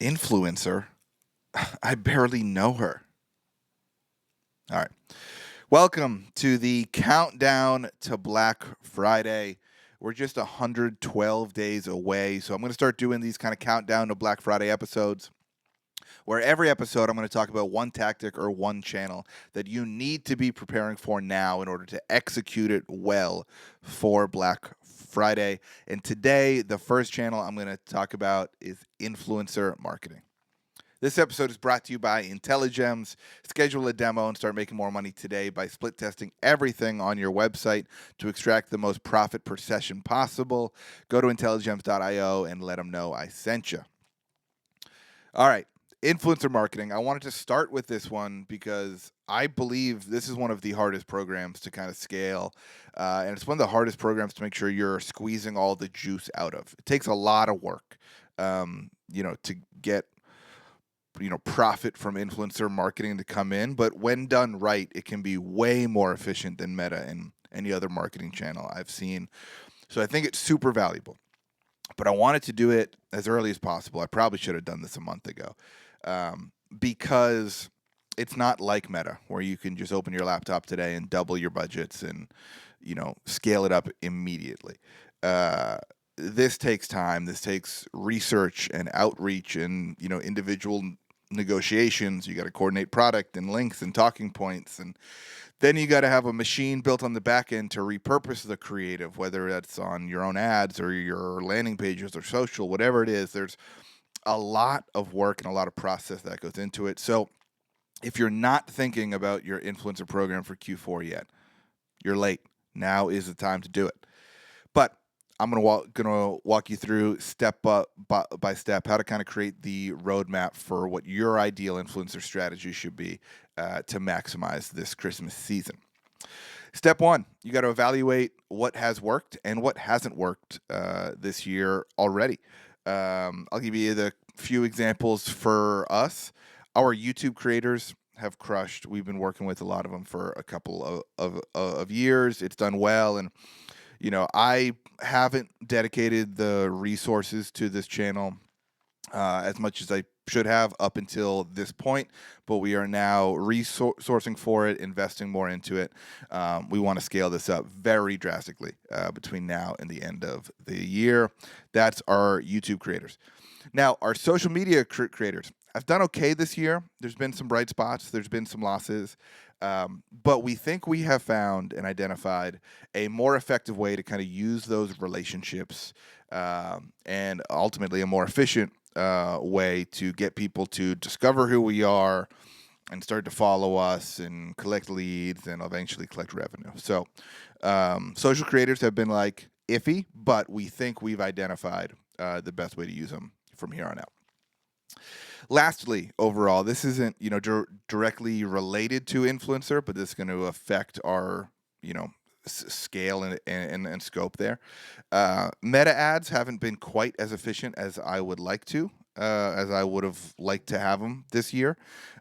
Influencer? I barely know her. All right. Welcome to the countdown to Black Friday. We're just 112 days away. So I'm going to start doing these kind of countdown to Black Friday episodes where every episode I'm going to talk about one tactic or one channel that you need to be preparing for now in order to execute it well for Black Friday. And today, the first channel I'm going to talk about is influencer marketing. This episode is brought to you by IntelliGems. Schedule a demo and start making more money today by split testing everything on your website to extract the most profit per session possible. Go to IntelliGems.io and let them know I sent you. All right, influencer marketing. I wanted to start with this one because I believe this is one of the hardest programs to kind of scale. And it's one of the hardest programs to make sure you're squeezing all the juice out of. It takes a lot of work, to get profit from influencer marketing to come in, but when done right, it can be way more efficient than Meta and any other marketing channel I've seen. So I think it's super valuable, but I wanted to do it as early as possible. I probably should have done this a month ago, because it's not like Meta where you can just open your laptop today and double your budgets and scale it up immediately. This takes time. This takes research and outreach and individual negotiations. You got to coordinate product and links and talking points, and then you got to have a machine built on the back end to repurpose the creative, whether that's on your own ads or your landing pages or social, whatever it is. There's a lot of work and a lot of process that goes into it. So if you're not thinking about your influencer program for Q4 yet, you're late. Now is the time to do it. But I'm gonna walk you through step by step how to kind of create the roadmap for what your ideal influencer strategy should be to maximize this Christmas season. Step one, you got to evaluate what has worked and what hasn't worked this year already. I'll give you the few examples for us. Our YouTube creators have crushed. We've been working with a lot of them for a couple of years. It's done well, and I haven't dedicated the resources to this channel as much as I should have up until this point, but we are now resourcing for it, investing more into it. We want to scale this up very drastically between now and the end of the year. That's our YouTube creators. Now, our social media creators have done okay this year. There's been some bright spots. There's been some losses. But we think we have found and identified a more effective way to kind of use those relationships and ultimately a more efficient way to get people to discover who we are and start to follow us and collect leads and eventually collect revenue. So social creators have been iffy, but we think we've identified the best way to use them from here on out. Lastly, overall, this isn't directly related to influencer, but this is going to affect our scale and scope there. Meta ads haven't been quite as efficient as I would like to, as I would have liked to have them this year.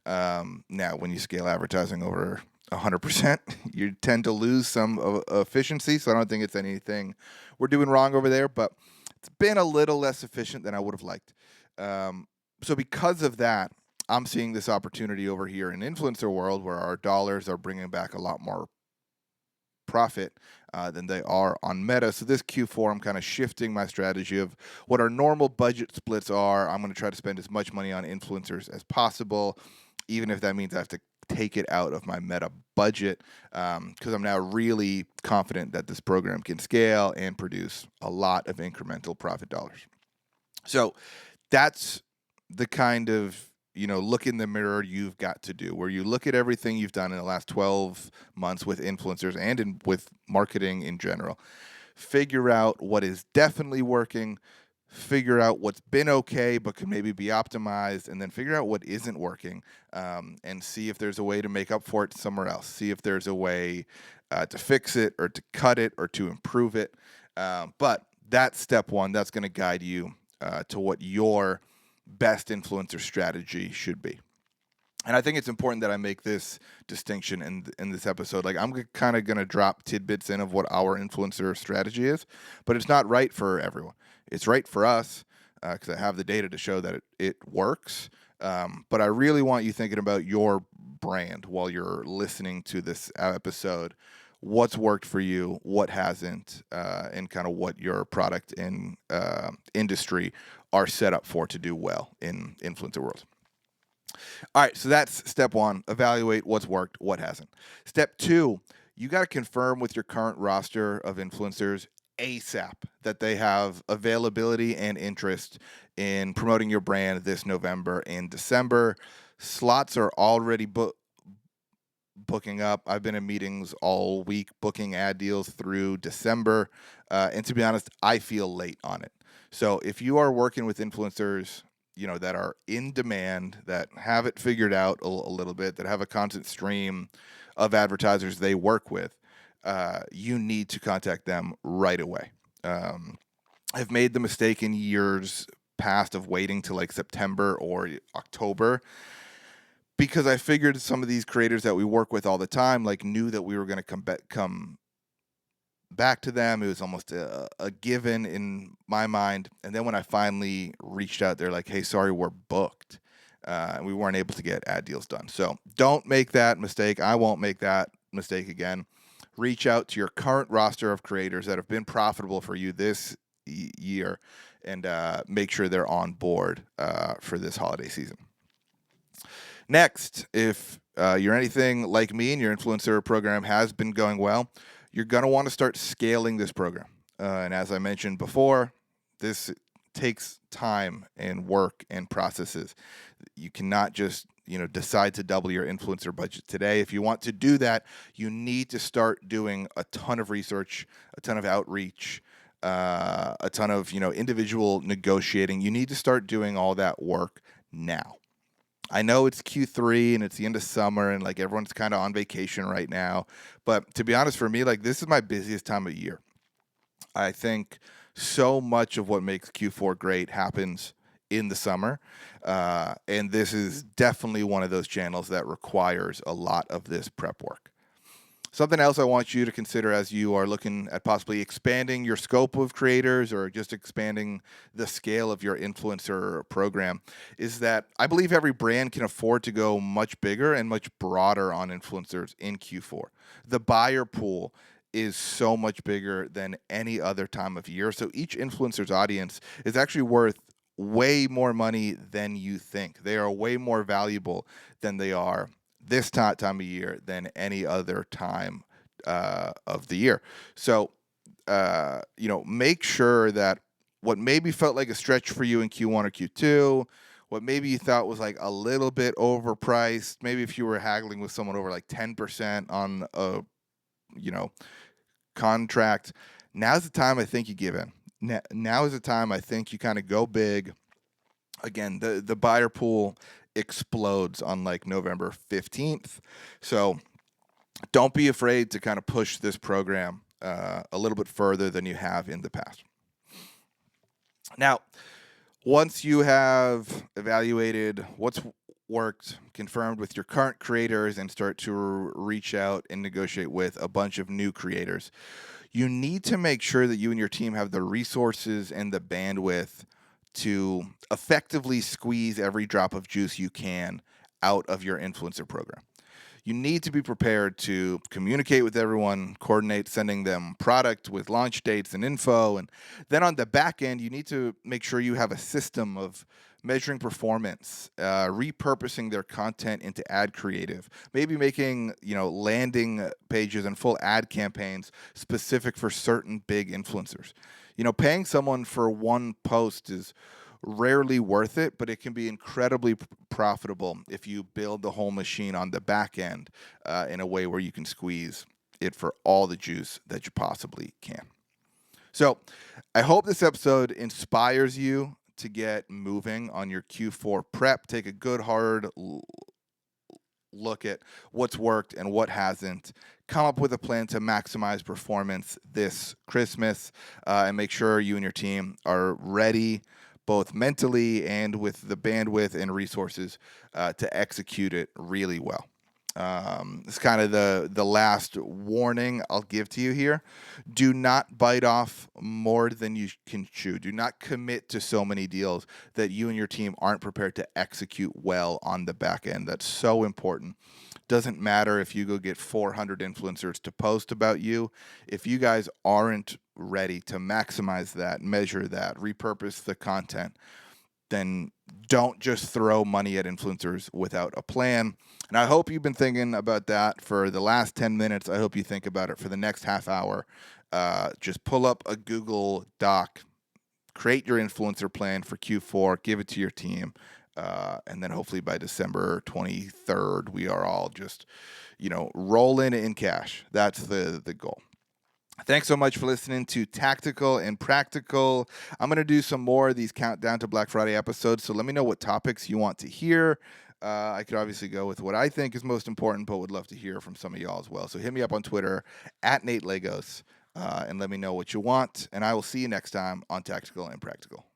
Now, when you scale advertising over 100%, you tend to lose some efficiency. So I don't think it's anything we're doing wrong over there, but it's been a little less efficient than I would have liked. So because of that, I'm seeing this opportunity over here in influencer world where our dollars are bringing back a lot more profit than they are on Meta. So this Q4, I'm kind of shifting my strategy of what our normal budget splits are. I'm going to try to spend as much money on influencers as possible, even if that means I have to take it out of my Meta budget, because I'm now really confident that this program can scale and produce a lot of incremental profit dollars. So that's the kind of look in the mirror you've got to do, where you look at everything you've done in the last 12 months with influencers and with marketing in general. Figure out what is definitely working, figure out what's been okay but could maybe be optimized, and then figure out what isn't working, and see if there's a way to make up for it somewhere else. See if there's a way to fix it or to cut it or to improve it. But that's step one. That's going to guide you to what your best influencer strategy should be. And I think it's important that I make this distinction in this episode. I'm kind of going to drop tidbits in of what our influencer strategy is, but it's not right for everyone. It's right for us. because I have the data to show that it works. But I really want you thinking about your brand while you're listening to this episode. What's worked for you, what hasn't, and kind of what your product and industry are set up for to do well in influencer world. All right, so that's step one. Evaluate what's worked, what hasn't. Step two, you got to confirm with your current roster of influencers ASAP that they have availability and interest in promoting your brand this November and December. Slots are already booking up. I've been in meetings all week booking ad deals through December. And to be honest, I feel late on it. So if you are working with influencers, that are in demand, that have it figured out a little bit, that have a constant stream of advertisers they work with, you need to contact them right away. I've made the mistake in years past of waiting till like September or October, because I figured some of these creators that we work with all the time knew that we were going to come back to them. It was almost a given in my mind. And then when I finally reached out, they're like, hey, sorry, we're booked. And we weren't able to get ad deals done. So don't make that mistake. I won't make that mistake again. Reach out to your current roster of creators that have been profitable for you this year and make sure they're on board for this holiday season. Next, if you're anything like me and your influencer program has been going well, you're going to want to start scaling this program. And as I mentioned before, this takes time and work and processes. You cannot just decide to double your influencer budget today. If you want to do that, you need to start doing a ton of research, a ton of outreach, a ton of individual negotiating. You need to start doing all that work now. I know it's Q3 and it's the end of summer and everyone's kind of on vacation right now. But to be honest, for me, this is my busiest time of year. I think so much of what makes Q4 great happens in the summer. And this is definitely one of those channels that requires a lot of this prep work. Something else I want you to consider as you are looking at possibly expanding your scope of creators or just expanding the scale of your influencer program is that I believe every brand can afford to go much bigger and much broader on influencers in Q4. The buyer pool is so much bigger than any other time of year. So each influencer's audience is actually worth way more money than you think. They are way more valuable than they are this time of year than any other time of the year. So, make sure that what maybe felt like a stretch for you in Q1 or Q2, what maybe you thought was a little bit overpriced, maybe if you were haggling with someone over 10% on a, contract, now's the time I think you give in. Now is the time I think you kind of go big. Again, the buyer pool explodes on November 15th. So don't be afraid to kind of push this program a little bit further than you have in the past. Now, once you have evaluated what's worked, confirmed with your current creators, and start to reach out and negotiate with a bunch of new creators, you need to make sure that you and your team have the resources and the bandwidth to effectively squeeze every drop of juice you can out of your influencer program. You need to be prepared to communicate with everyone, coordinate sending them product with launch dates and info. And then on the back end, you need to make sure you have a system of measuring performance, repurposing their content into ad creative, maybe making landing pages and full ad campaigns specific for certain big influencers. Paying someone for one post is rarely worth it, but it can be incredibly profitable if you build the whole machine on the back end in a way where you can squeeze it for all the juice that you possibly can. So I hope this episode inspires you to get moving on your Q4 prep. Take a good hard look at what's worked and what hasn't. Come up with a plan to maximize performance this Christmas and make sure you and your team are ready both mentally and with the bandwidth and resources to execute it really well. It's kind of the last warning I'll give to you here. Do not bite off more than you can chew. Do not commit to so many deals that you and your team aren't prepared to execute well on the back end. That's so important. Doesn't matter if you go get 400 influencers to post about you. If you guys aren't ready to maximize that, measure that, repurpose the content, then don't just throw money at influencers without a plan. And I hope you've been thinking about that for the last 10 minutes. I hope you think about it for the next half hour. Just pull up a Google Doc, create your influencer plan for Q4, give it to your team. And then hopefully by December 23rd, we are all just, rolling in cash. That's the goal. Thanks so much for listening to Tactical and Practical. I'm going to do some more of these Countdown to Black Friday episodes, so let me know what topics you want to hear. I could obviously go with what I think is most important, but would love to hear from some of y'all as well. So hit me up on Twitter, @NateLagos, and let me know what you want. And I will see you next time on Tactical and Practical.